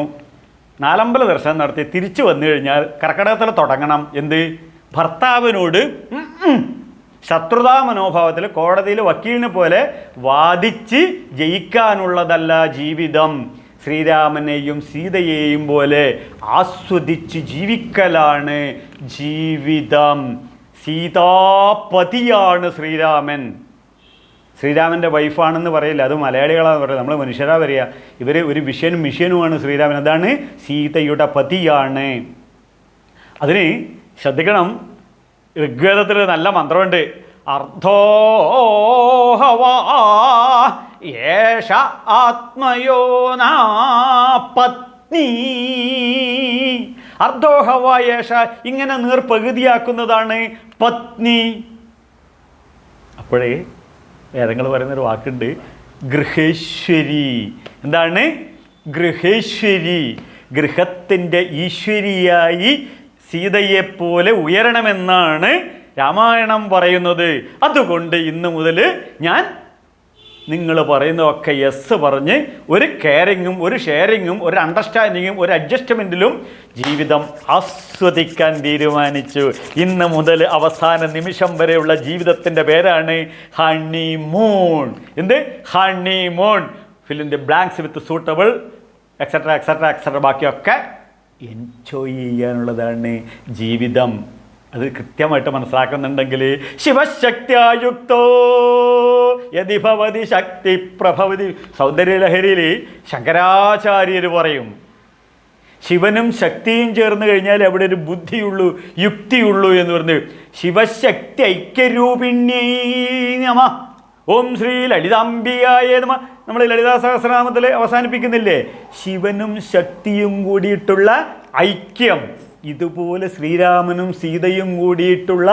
നാലമ്പല ദർശനം നടത്തി തിരിച്ചു വന്നു കഴിഞ്ഞാൽ കർക്കിടകത്തിൽ തുടങ്ങണം. എന്ത്? ഭർത്താവിനോട് ശത്രുതാ മനോഭാവത്തിൽ കോടതിയിൽ വക്കീലിനെ പോലെ വാദിച്ച് ജയിക്കാനുള്ളതല്ല ജീവിതം. ശ്രീരാമനെയും സീതയെയും പോലെ ആസ്വദിച്ച് ജീവിക്കലാണ് ജീവിതം. സീതാപതിയാണ് ശ്രീരാമൻ. ശ്രീരാമൻ്റെ വൈഫാണെന്ന് പറയില്ല, അത് മലയാളികളാണെന്ന് പറയില്ല, നമ്മൾ മനുഷ്യരാ പറയുക. ഇവർ ഒരു മിഷ്യനുമാണ് ശ്രീരാമൻ. അതാണ് സീതയുടെ പതിയാണ്. അതിന് ശ്രദ്ധിക്കണം, ഋഗ്വേദത്തിൽ നല്ല മന്ത്രമുണ്ട്. അർദ്ധോഹവാ യേഷ ആത്മയോനാ പത്നി. അർദ്ധോഹവാ യേഷ, ഇങ്ങനെ നീർപകുതിയാക്കുന്നതാണ് പത്നി. അപ്പോഴേ വേദങ്ങൾ പറയുന്നൊരു വാക്കുണ്ട്, ഗൃഹേശ്വരി. എന്താണ്? ഗൃഹേശ്വരി. ഗൃഹത്തിൻ്റെ ഈശ്വരിയായി സീതയെപ്പോലെ ഉയരണമെന്നാണ് രാമായണം പറയുന്നത്. അതുകൊണ്ട് ഇന്ന് മുതൽ ഞാൻ നിങ്ങൾ പറയുന്നതൊക്കെ യെസ് പറഞ്ഞ് ഒരു കെയറിങ്ങും ഒരു ഷെയറിങ്ങും ഒരു അണ്ടർസ്റ്റാൻഡിങ്ങും ഒരു അഡ്ജസ്റ്റ്മെൻറ്റിലും ജീവിതം ആസ്വദിക്കാൻ തീരുമാനിച്ചു. ഇന്ന് മുതൽ അവസാന നിമിഷം വരെയുള്ള ജീവിതത്തിൻ്റെ പേരാണ് ഹണിമൂൺ. എന്ത്? Honeymoon. Fill in the blanks with suitable etcetera etcetera etcetera. ബാക്കിയൊക്കെ എൻജോയ് ചെയ്യാനുള്ളതാണ് ജീവിതം. അത് കൃത്യമായിട്ട് മനസ്സിലാക്കുന്നുണ്ടെങ്കിൽ ശിവശക്തിയുക്തോ യതി ഭവതി ശക്തി പ്രഭവതി. സൗന്ദര്യലഹരിയിൽ ശങ്കരാചാര്യർ പറയും, ശിവനും ശക്തിയും ചേർന്ന് കഴിഞ്ഞാൽ അവിടെ ഒരു ബുദ്ധിയുള്ളൂ, യുക്തിയുള്ളൂ എന്ന് പറഞ്ഞു. ശിവശക്തി ഐക്യരൂപിണ്യൈ നമഃ. ഓം ശ്രീ ലളിതാംബികായ നമഃ. നമ്മൾ ലളിതാ സഹസ്രനാമത്തിൽ അവസാനിപ്പിക്കുന്നില്ലേ? ശിവനും ശക്തിയും കൂടിയിട്ടുള്ള ഐക്യം. ഇതുപോലെ ശ്രീരാമനും സീതയും കൂടിയിട്ടുള്ള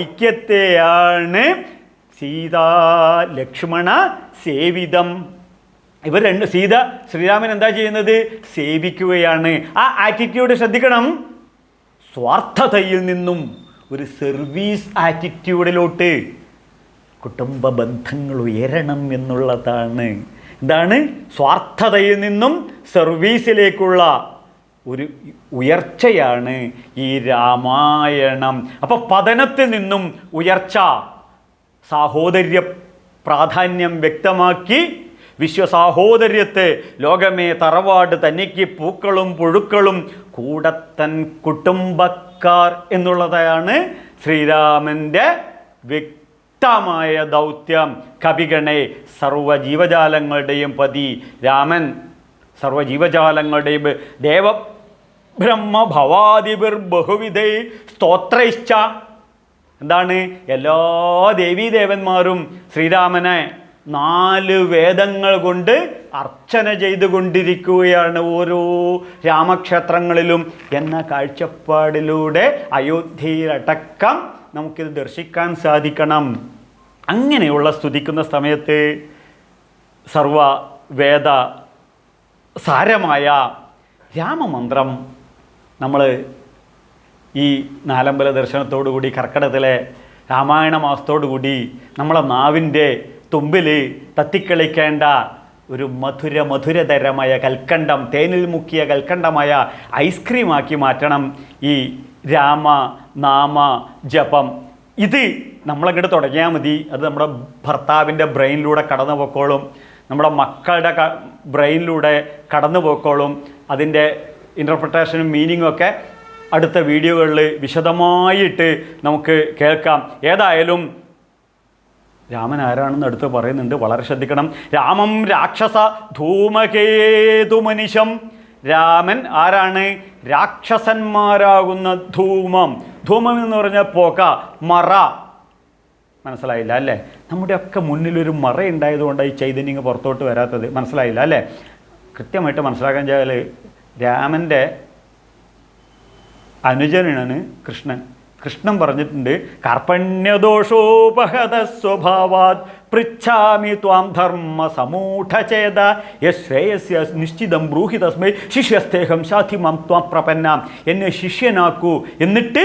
ഐക്യത്തെയാണ് സീതാ ലക്ഷ്മണ സേവിതം. ഇവർ സീത ശ്രീരാമൻ എന്താ ചെയ്യുന്നത്? സേവിക്കുകയാണ്. ആ ആറ്റിറ്റ്യൂഡ് ശ്രദ്ധിക്കണം. സ്വാർത്ഥതയിൽ നിന്നും ഒരു സർവീസ് ആറ്റിറ്റ്യൂഡിലോട്ട് കുടുംബ ബന്ധങ്ങൾ ഉയരണം എന്നുള്ളതാണ്. എന്താണ്? സ്വാർത്ഥതയിൽ നിന്നും സർവീസിലേക്കുള്ള ഒരു ഉയർച്ചയാണ് ഈ രാമായണം. അപ്പോൾ പതനത്തിൽ നിന്നും ഉയർച്ച, സാഹോദര്യ പ്രാധാന്യം വ്യക്തമാക്കി വിശ്വസാഹോദര്യത്തെ ലോകമേ തറവാട് തനിക്ക് പൂക്കളും പുഴുക്കളും കൂടത്തൻ കുടുംബക്കാർ എന്നുള്ളതാണ് ശ്രീരാമൻ്റെ വ്യക്തമായ ദൗത്യം. കവിഗണേ സർവ്വജീവജാലങ്ങളുടെയും പതി രാമൻ, സർവ്വജീവജാലങ്ങളുടെയും ദേവ ബ്രഹ്മ ഭവാദിബിർ ബഹുവിധൈ സ്തോത്രൈശ്ച. എന്താണ്? എല്ലാ ദേവീദേവന്മാരും ശ്രീരാമനെ 4 വേദങ്ങൾ കൊണ്ട് അർച്ചന ചെയ്തുകൊണ്ടിരിക്കുകയാണ് ഓരോ രാമക്ഷേത്രങ്ങളിലും എന്ന കാഴ്ചപ്പാടിലൂടെ അയോധ്യയിലടക്കം നമുക്കിത് ദർശിക്കാൻ സാധിക്കണം. അങ്ങനെയുള്ള സ്തുതിക്കുന്ന സമയത്ത് സർവവേദ സാരമായ രാമമന്ത്രം നമ്മൾ ഈ നാലമ്പല ദർശനത്തോടുകൂടി കർക്കിടകത്തിലെ രാമായണ മാസത്തോടുകൂടി നമ്മളെ നാവിൻ്റെ തുമ്പിൽ തത്തിക്കളിക്കേണ്ട ഒരു മധുരതരമായ കൽക്കണ്ടം, തേനിൽ മുക്കിയ കൽക്കണ്ടമായ ഐസ്ക്രീമാക്കി മാറ്റണം ഈ രാമനാമ ജപം. ഇത് നമ്മളങ്ങോട്ട് തുടങ്ങിയാൽ മതി. അത് നമ്മുടെ ഭർത്താവിൻ്റെ ബ്രെയിനിലൂടെ കടന്നു പോയിക്കോളും, നമ്മുടെ മക്കളുടെ ബ്രെയിനിലൂടെ കടന്നു പോയിക്കോളും. അതിൻ്റെ ഇൻ്റർപ്രിട്ടേഷനും മീനിങ്ങും ഒക്കെ അടുത്ത വീഡിയോകളിൽ വിശദമായിട്ട് നമുക്ക് കേൾക്കാം. ഏതായാലും രാമൻ ആരാണെന്ന് അടുത്ത് പറയുന്നുണ്ട്, വളരെ ശ്രദ്ധിക്കണം. രാമം രാക്ഷസ ധൂമകേതു മനിശം. രാമൻ ആരാണ്? രാക്ഷസന്മാരാകുന്ന ധൂമം. ധൂമം എന്ന് പറഞ്ഞാൽ പുക, മറ. മനസ്സിലായില്ല അല്ലേ? നമ്മുടെയൊക്കെ മുന്നിലൊരു മറ ഉണ്ടായതുകൊണ്ടാണ് ഈ ചൈതന്യം പുറത്തോട്ട് വരാത്തത്. മനസ്സിലായില്ല അല്ലേ? കൃത്യമായിട്ട് മനസ്സിലാക്കാൻ വെച്ചാൽ രാമൻ്റെ അനുജനാണ് കൃഷ്ണൻ. കൃഷ്ണൻ പറഞ്ഞിട്ടുണ്ട്, കാർപ്പണ്യദോഷോപഹത സ്വഭാവാത് പൃച്ഛാമി ത്വാം ധർമ്മ സമൂഢചേത യശ്രേയസ്യ നിശ്ചിതം ബ്രൂഹി തസ്മൈ ശിഷ്യസ്തേഹം സാധിമാം ത്വാം പ്രപന്നാം. എന്നെ ശിഷ്യനാക്കൂ, എന്നിട്ട്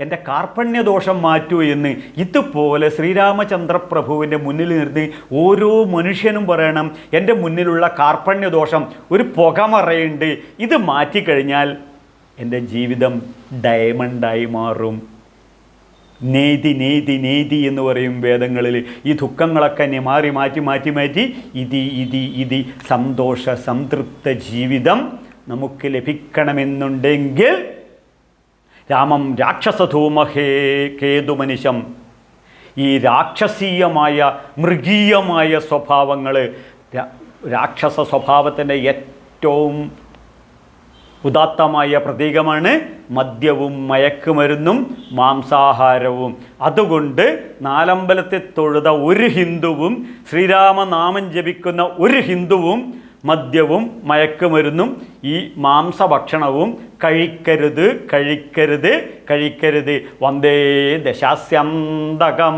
എൻ്റെ കാർപ്പണ്യദോഷം മാറ്റൂ എന്ന് ഇതുപോലെ ശ്രീരാമചന്ദ്ര പ്രഭുവിൻ്റെ മുന്നിൽ നിർത്തി ഓരോ മനുഷ്യനും പറയണം, എൻ്റെ മുന്നിലുള്ള കാർപ്പണ്യദോഷം ഒരു പുകമറയുണ്ട്, ഇത് മാറ്റിക്കഴിഞ്ഞാൽ എൻ്റെ ജീവിതം ഡയമണ്ടായി മാറും. നേതി നേതി നേതി എന്ന് പറയും വേദങ്ങളിൽ. ഈ ദുഃഖങ്ങളൊക്കെ മാറി മാറ്റി ഇതി സന്തോഷ സംതൃപ്ത ജീവിതം നമുക്ക് ലഭിക്കണമെന്നുണ്ടെങ്കിൽ രാമം രാക്ഷസധൂമഹേ കേതുമനിശം, ഈ രാക്ഷസീയമായ മൃഗീയമായ സ്വഭാവങ്ങൾ, രാക്ഷസ സ്വഭാവത്തിൻ്റെ ഏറ്റവും ഉദാത്തമായ പ്രതീകമാണ് മദ്യവും മയക്കുമരുന്നും മാംസാഹാരവും. അതുകൊണ്ട് നാലമ്പലത്തിൽ തൊഴുത ഒരു ഹിന്ദുവും, ശ്രീരാമനാമം ജപിക്കുന്ന ഒരു ഹിന്ദുവും മദ്യവും മയക്കുമരുന്നും ഈ മാംസഭക്ഷണവും കഴിക്കരുത്. വന്ദേ ദശാസ്യന്തകം.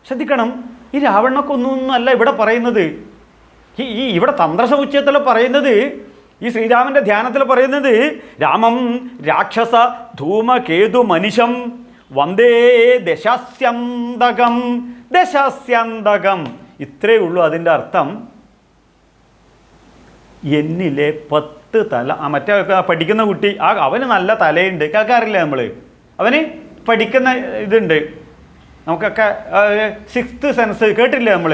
ശ്രദ്ധിക്കണം, ഈ രാവണക്കൊന്നൊന്നുമല്ല ഇവിടെ പറയുന്നത്. ഇവിടെ തന്ത്രസമുച്ചയത്തിൽ പറയുന്നത്, ഈ ശ്രീരാമൻ്റെ ധ്യാനത്തിൽ പറയുന്നത്, രാമം രാക്ഷസ ധൂമകേതു മനിശം വന്ദേ ദശാസ്യന്തകം. ഇത്രയേ ഉള്ളൂ അതിൻ്റെ അർത്ഥം. എന്നിലെ 10 തല, മറ്റേ പഠിക്കുന്ന കുട്ടി, അവന് നല്ല തലയുണ്ട്, കേൾക്കാറില്ല നമ്മൾ, അവന് പഠിക്കുന്ന ഇതുണ്ട്, നമുക്കൊക്കെ 6th സെൻസ് കേട്ടില്ലേ നമ്മൾ.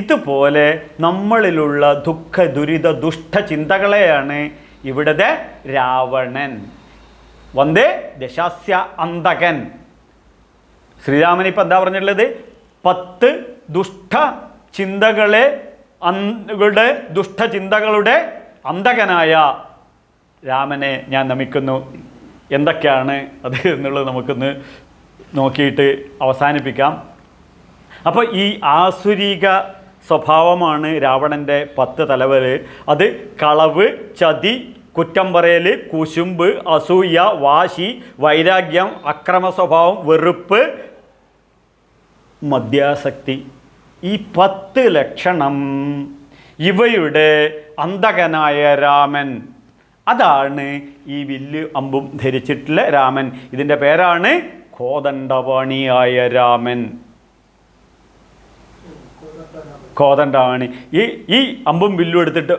ഇതുപോലെ നമ്മളിലുള്ള ദുഃഖ ദുരിത ദുഷ്ടചിന്തകളെയാണ് ഇവിടുത്തെ രാവണൻ. വന്ദേ ദശാസ്യ അന്തകൻ. ശ്രീരാമൻ ഇപ്പം എന്താ പറഞ്ഞിട്ടുള്ളത്? 10 ദുഷ്ടചിന്തകളുടെ അന്തകനായ രാമനെ ഞാൻ നമിക്കുന്നു. എന്തൊക്കെയാണ് അത് എന്നുള്ളത് നമുക്കൊന്ന് നോക്കിയിട്ട് അവസാനിപ്പിക്കാം. അപ്പോൾ ഈ ആസുരിക സ്വഭാവമാണ് രാവണൻ്റെ 10 തലവർ. അത് കളവ്, ചതി, കുറ്റം പറയൽ, കുശുമ്പ്, അസൂയ, വാശി, വൈരാഗ്യം, അക്രമ സ്വഭാവം, വെറുപ്പ്, മദ്യാസക്തി. ഈ 10 ലക്ഷണം ഇവയുടെ അന്തകനായ രാമൻ. അതാണ് ഈ വില്ല് അമ്പും ധരിച്ചിട്ടുള്ള രാമൻ. ഇതിൻ്റെ പേരാണ് കോദണ്ഡപാണിയായ രാമൻ. കോദണ്ഡപാണി. ഈ അമ്പും വില്ലും എടുത്തിട്ട്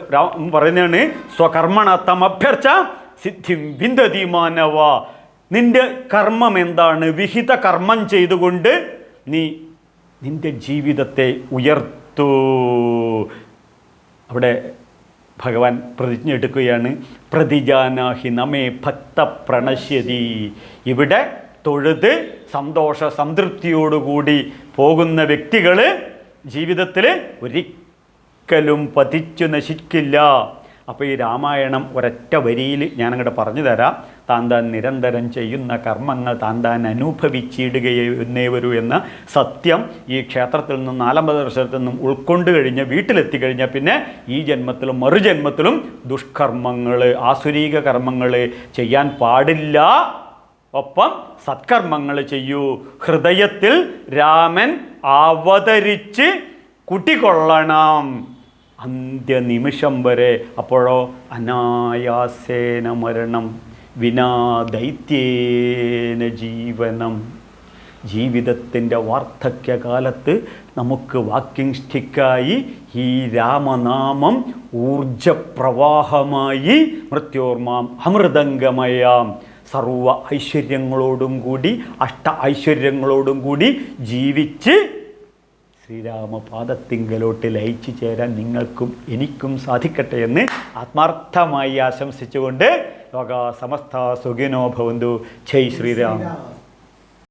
പറയുന്നതാണ്, സ്വകർമ്മണത്തമഭ്യർച്ച സിദ്ധിം വിന്ദതി മാനവ. നിന്റെ കർമ്മം എന്താണ്? വിഹിത കർമ്മം ചെയ്തുകൊണ്ട് നീ നിന്റെ ജീവിതത്തെ ഉയർത്തൂ. അവിടെ ഭഗവാൻ പ്രതിജ്ഞ എടുക്കുകയാണ്, പ്രതിജാനാഹി നമേ ഭക്ത പ്രണശ്യതി. ഇവിടെ തൊഴുത് സന്തോഷ സംതൃപ്തിയോടുകൂടി പോകുന്ന വ്യക്തികൾ ജീവിതത്തിൽ ഒരിക്കലും പതിച്ചു നശിക്കില്ല. അപ്പോൾ ഈ രാമായണം ഒരൊറ്റ വരിയിൽ ഞാനങ്ങോട്ട് പറഞ്ഞു തരാം. താൻ നിരന്തരം ചെയ്യുന്ന കർമ്മങ്ങൾ താൻ അനുഭവിച്ചിടുകയെന്നേ വരൂ എന്ന സത്യം ഈ ക്ഷേത്രത്തിൽ നിന്നും 40 വർഷത്തിൽ നിന്നും ഉൾക്കൊണ്ട് കഴിഞ്ഞ് വീട്ടിലെത്തിക്കഴിഞ്ഞാൽ പിന്നെ ഈ ജന്മത്തിലും മറുജന്മത്തിലും ദുഷ്കർമ്മങ്ങൾ, ആസുരീക കർമ്മങ്ങൾ ചെയ്യാൻ പാടില്ല. ഒപ്പം സത്കർമ്മങ്ങൾ ചെയ്യൂ. ഹൃദയത്തിൽ രാമൻ അവതരിച്ച് കുട്ടികൊള്ളണം അന്ത്യനിമിഷം വരെ. അപ്പോഴോ അനായാസേന മരണം വിനാ ദൈത്യേന ജീവനം. ജീവിതത്തിൻ്റെ വാർദ്ധക്യകാലത്ത് നമുക്ക് വാക്കിംഗ് സ്റ്റിക്കായി ഈ രാമനാമം ഊർജപ്രവാഹമായി മൃത്യോർമാം അമൃതംഗമയാം സർവ ഐശ്വര്യങ്ങളോടും കൂടി ഐശ്വര്യങ്ങളോടും കൂടി ജീവിച്ച് ശ്രീരാമപാദത്തിങ്കലോട്ട് ലയിച്ചു ചേരാൻ നിങ്ങൾക്കും എനിക്കും സാധിക്കട്ടെ എന്ന് ആത്മാർത്ഥമായി ആശംസിച്ചുകൊണ്ട് ലോകാ സമസ്ത സുഖിനോ ഭവന്തു. ജയ് ശ്രീരാം.